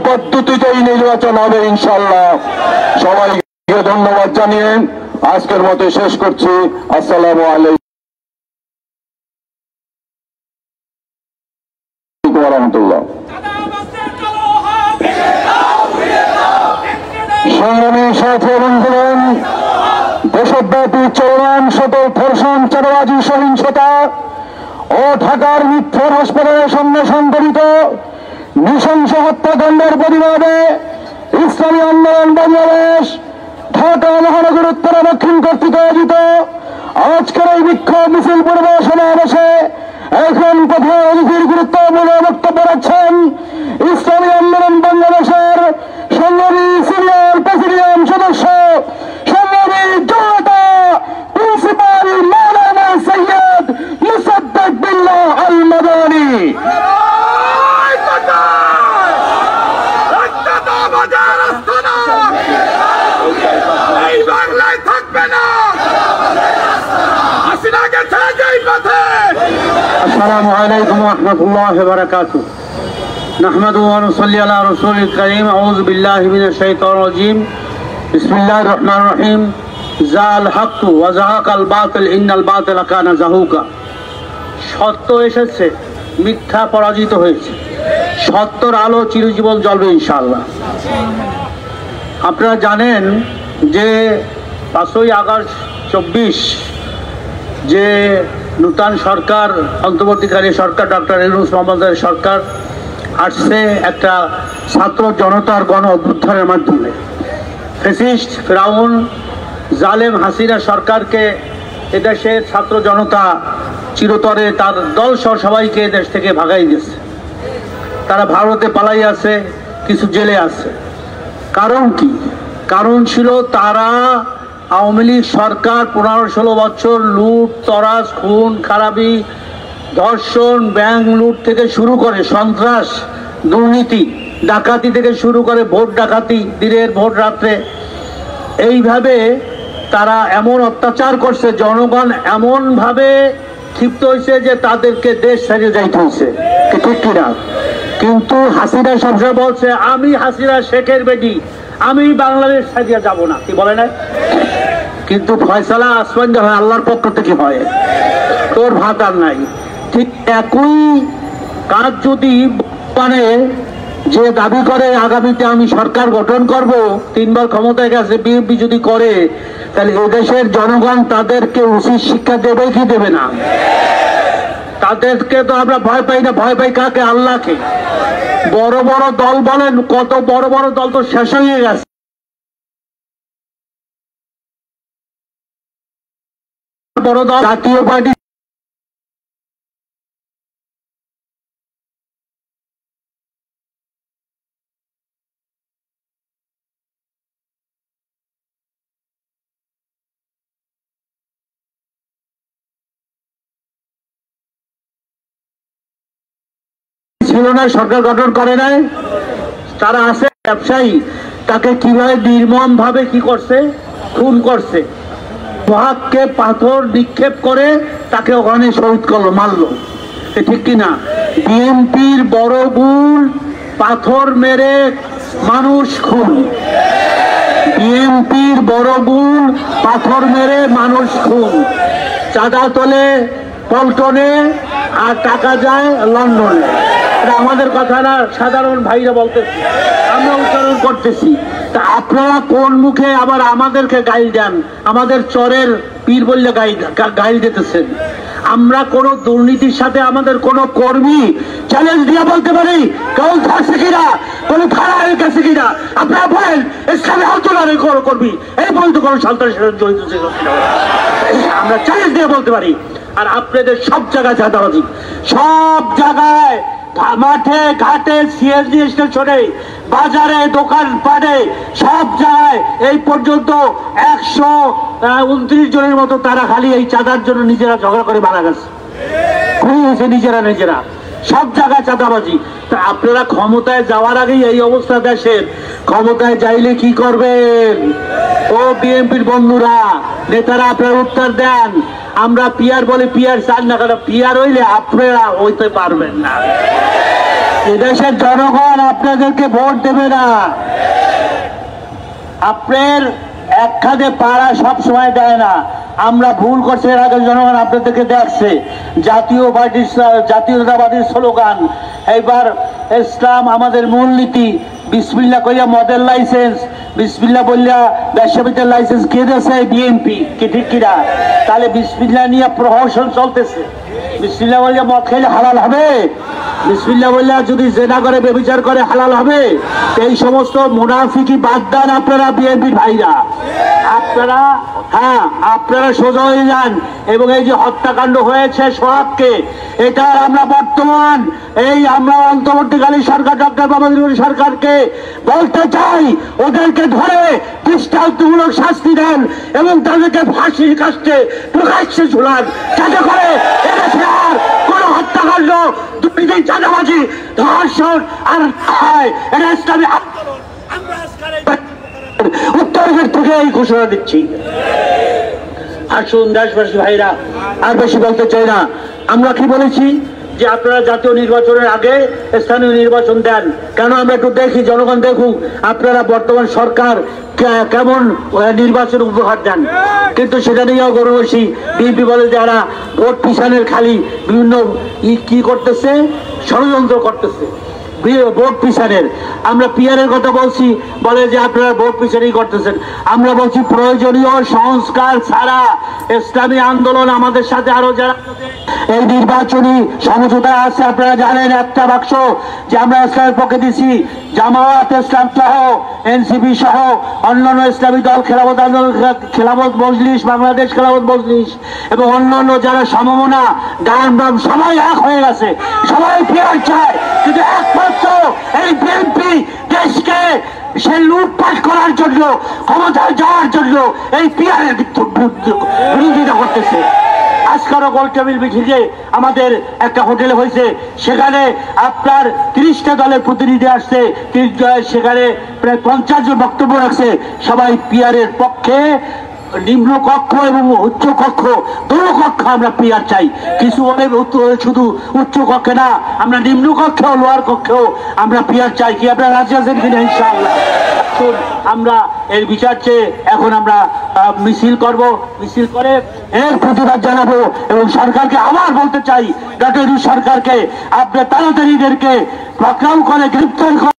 পদ্ধতিতেই নির্বাচন হবে ইনশাআল্লাহ। সবাইকে ধন্যবাদ জানিয়ে আজকের মতো শেষ করছি। আসসালামু আলাইকুম ওয়া রাহমাতুল্লাহ। সংগ্রামী সাথী বন্ধুগণ, দেশব্যাপী চলমান শত ধর্ষণ, চাঁদাবাজি, সহিংসতা ও ঢাকার মিথ্যা হাসপাতালের সঙ্গে সংঘটিত নৃশংস হত্যাকাণ্ডের প্রতিবাদে ইসলামী আন্দোলন বাংলাদেশ ঢাকা মহানগর উত্তর দক্ষিণ কর্তৃক আয়োজিত আজকের এই বিক্ষোভ মিছিল পূর্ব সমাবেশে এখন প্রধান অতিথির গুরুত্বপূর্ণ বক্তব্য রাখছেন ইসলামী আন্দোলন বাংলাদেশের সংগ্রামী সিনিয়র প্রেসিডিয়াম সদস্য, সংগ্রামী জনতা প্রিন্সিপাল মাওলানা সৈয়দ মুসাদ্দেক বিল্লাহ আল মাদানী। السلام عليكم ورحمة الله وبركاته. نحمده ونصلي على رسول الكريم. أعوذ بالله من الشيطان الرجيم. بسم الله الرحمن الرحيم. زال الحق وزهق الباطل إن الباطل كان زهوقا. সত্য এসেছে, মিথ্যা পরাজিত হয়েছে। সত্যর আলো চিরজীবন জ্বলবে ইনশাআল্লাহ। আপনারা জানেন যে 5ই আগস্ট 24 যে নূতন সরকার, অন্তর্বর্তীকালী সরকার, ডক্টর ইউনূস মোহাম্মদের সরকার আসছে একটা ছাত্র জনতার গণ অভ্যুত্থানের মাধ্যমে। ফ্যাসিস্ট ফিরাউন জালেম হাসিনা সরকারকে এদেশের ছাত্র জনতা চিরতরে তার দলসহ সবাইকে দেশ থেকে ভাগাই দিয়েছে। তারা ভারতে পালাই আছে, কিছু জেলে আছে। কারণ কি? কারণ ছিল তারা আওয়ামী লীগ সরকার 15-16 বছর লুট, তরাজ, খুন খারাপি, ধর্ষণ, ব্যাংক লুট থেকে শুরু করে সন্ত্রাস, দুর্নীতি, ডাকাতি থেকে শুরু করে ভোট ডাকাতি, দিনের ভোট রাত্রে, এইভাবে তারা এমন অত্যাচার করছে, জনগণ এমনভাবে ক্ষিপ্ত হয়েছে যে তাদেরকে দেশ ছাড়িয়ে যাইতে হয়েছে। ঠিক কিনা? কিন্তু হাসিনা সবসময় বলছে, আমি হাসিনা শেখের বেটি, আমি বাংলাদেশ ছাড়িয়ে যাব না। কি বলে না? কিন্তু ফয়সালা আসমান হয় আল্লাহর পক্ষ থেকে হয়, তোর ভাত আর নাই। ঠিক একই কাজ যদি মানে যে দাবি করে আগামীতে আমি সরকার গঠন করব, 3 বার ক্ষমতায় গেছে, বিএনপি যদি করে, তাহলে এদেশের জনগণ তাদেরকে উচিত শিক্ষা দেবে কি দেবে না? তাদেরকে তো আমরা ভয় পাই না। ভয় পাই কাকে? আল্লাহকে। বড় বড় দল বলেন, কত বড় বড় দল তো শেষ হয়ে গেছে। বড় দল জাতীয় পার্টি ছিল না, সরকার গঠন করে নাই। তারা আছে ব্যবসায়ী, তাকে কিভাবে নির্মম ভাবে কি করছে? খুন করছে। সোহাগকে পাথর নিক্ষেপ করে তাকে ওখানে শহীদ করলো, মারলো। ঠিক কিনা? বিএনপির বড় গুণ পাথর মেরে মানুষ খুন। বিএনপির বড় গুণ পাথর মেরে মানুষ খুন। চাঁদা তোলে পল্টনে আর টাকা যায় লন্ডনে। এটা আমাদের কথা না, সাধারণ ভাইরা বলতেছি, আমরা উচ্চারণ করতেছি। তা আপনারা কোন মুখে আবার আমাদেরকে গাইল দেন? আমাদের চরের পীর বললে গাইল দিতেছেন। আমরা কোন দুর্নীতির সাথে আমাদের কোন কর্মী চ্যালেঞ্জ দিয়ে বলতে পারি কেউ থাকছে কিনা, কোন থানায় গেছে কিনা? আপনারা বলেন ইসলামী আন্দোলনের কর্মী এই বলতে কোন সন্ত্রাসের সাথে জড়িত ছিল কিনা? আমরা চ্যালেঞ্জ দিয়ে বলতে পারি। আর আপনাদের সব জায়গায় চাঁদাবাজি, সব জায়গায়, মাঠে ঘাটে, সিএনজি স্টেশনে, বাজারে, দোকান পাটে, সব জায়গায় এই পর্যন্ত 129 জনের মতো তারা খালি এই চাঁদার জন্য নিজেরা ঝগড়া করে মারা গেছে। খুন হয়েছে নিজেরা। সব জায়গায় চাঁদাবাজি। তা আপনারা ক্ষমতায় যাওয়ার আগেই এই অবস্থা দেশের, ক্ষমতায় যাইলে কি করবেন? ও বিএনপির বন্ধুরা, নেতারা, আপনারা উত্তর দেন। আমরা পিয়ার বলে পিয়ার চান না, কারণ পিয়ার হইলে আপনারা হইতে পারবেন না। এদেশের জনগণ আপনাদেরকে ভোট দেবে না। আপনার এক খাদে পাড়া সব সময় দেয় না। আমরা ভুল করছি, এর আগে জনগণ আপনাদেরকে দেখছে। জাতীয়তাবাদীর স্লোগান, এইবার ইসলাম আমাদের মূলনীতি, বিসমিল্লাহ কইয়া মদের লাইসেন্স, বিসমিল্লাহ বললা ব্যবসায়ীদের লাইসেন্স কে দিয়েছে? বিএনপি। কি ঠিক কিনা? তাহলে বিসমিল্লাহ নিয়ে প্রহসন চলতেছে। বিসমিল্লাহ বললে মদ খেলে হালাল হবে? বিসমিল্লাহ বললে যদি জেনা করে ব্যভিচার করে হালাল হবে? এই সমস্ত মুনাফিকি বাদ দেন আপনারা, বিএনপির ভাইরা। আপনারা সোজা হয়ে যান। এবং এই যে হত্যাকাণ্ড হয়েছে সোহাগকে, এটা আমরা বর্তমান আমরা অন্তর্বর্তীকালীন সরকার ডক্টর মোহাম্মদ ইউনূস সরকারকে বলতে চাই, ওদেরকে ধরে দৃষ্টান্তমূলক শাস্তি দেন এবং তাদেরকে ফাঁসির কাছে প্রকাশ্যে ঝুলান, যাতে করে এদেশে আর কোনো হত্যাকাণ্ড, দুর্নীতি, চাঁদাবাজি, ধর্ষণ আর হয়। এটা ইসলামী উত্তরগেট থেকে এই ঘোষণা দিচ্ছি। আসুন দেশবাসী ভাইরা, আর বেশি বলতে চাই না। আমরা কি বলেছি যে আপনারা জাতীয় নির্বাচনের আগে স্থানীয় নির্বাচন দেন। কেন? আমরা একটু দেখি, জনগণ দেখুক আপনারা বর্তমান সরকার কেমন নির্বাচন উপহার দেন। কিন্তু সেটা নিয়েও গর্বসী বিএনপি বলে যারা ভোট পিছানের খালি বিভিন্ন কি করতেছে, ষড়যন্ত্র করতেছে ভোট পিছানের। আমরা পিয়ারের কথা বলছি, বলে যে আপনারা ভোট পিছানেই করতেছেন। আমরা বলছি প্রয়োজনীয় সংস্কার ছাড়া ইসলামী আন্দোলন আমাদের সাথে আরো যারা এই নির্বাচনী সমঝোতা আছে, আপনারা জানেন একটা বাক্স যে আমরা ইসলামের পক্ষে দিচ্ছি, জামায়াত ইসলাম সহ এনসিপি সহ অন্যান্য ইসলামী দল, খেলাফত আন্দোলন, খেলাফত মজলিস, বাংলাদেশ খেলাফত মজলিস এবং অন্যান্য যারা সমমনা ডান বাম সবাই এক হয়ে গেছে, সবাই পিয়ার চায়। কিন্তু একমাত্র এই বিএনপি দেশকে সে লুটপাট করার জন্য, ক্ষমতায় যাওয়ার জন্য এই পিয়ারের বিরোধিতা করতেছে। আজকারও গোল টেবিল মিটিংয়ে আমাদের একটা হোটেলে হয়েছে, সেখানে আপনার 30টা দলের প্রতিনিধি আসছে, সেখানে প্রায় 50 জন বক্তব্য রাখছে। সবাই পিয়ারের পক্ষে। নিম্ন কক্ষ এবং উচ্চ কক্ষ, দুটো কক্ষ আমরা পিয়ার চাই। কিছু বলে শুধু উচ্চ কক্ষে না, আমরা নিম্ন কক্ষেও লোয়ার কক্ষেও আমরা পিয়ার চাই। কি আপনারা রাজি আছেন কিনা? ইনশাআল্লাহ। আমরা এর বিচার চেয়ে এখন আমরা মিছিল করব, মিছিল করে এর প্রতিবাদ জানাবো এবং সরকারকে আবার বলতে চাই, ডক্টর ইউনূস সরকারকে আপনার তাড়াতাড়ি এদেরকে পাকড়াও করে গ্রেপ্তার করে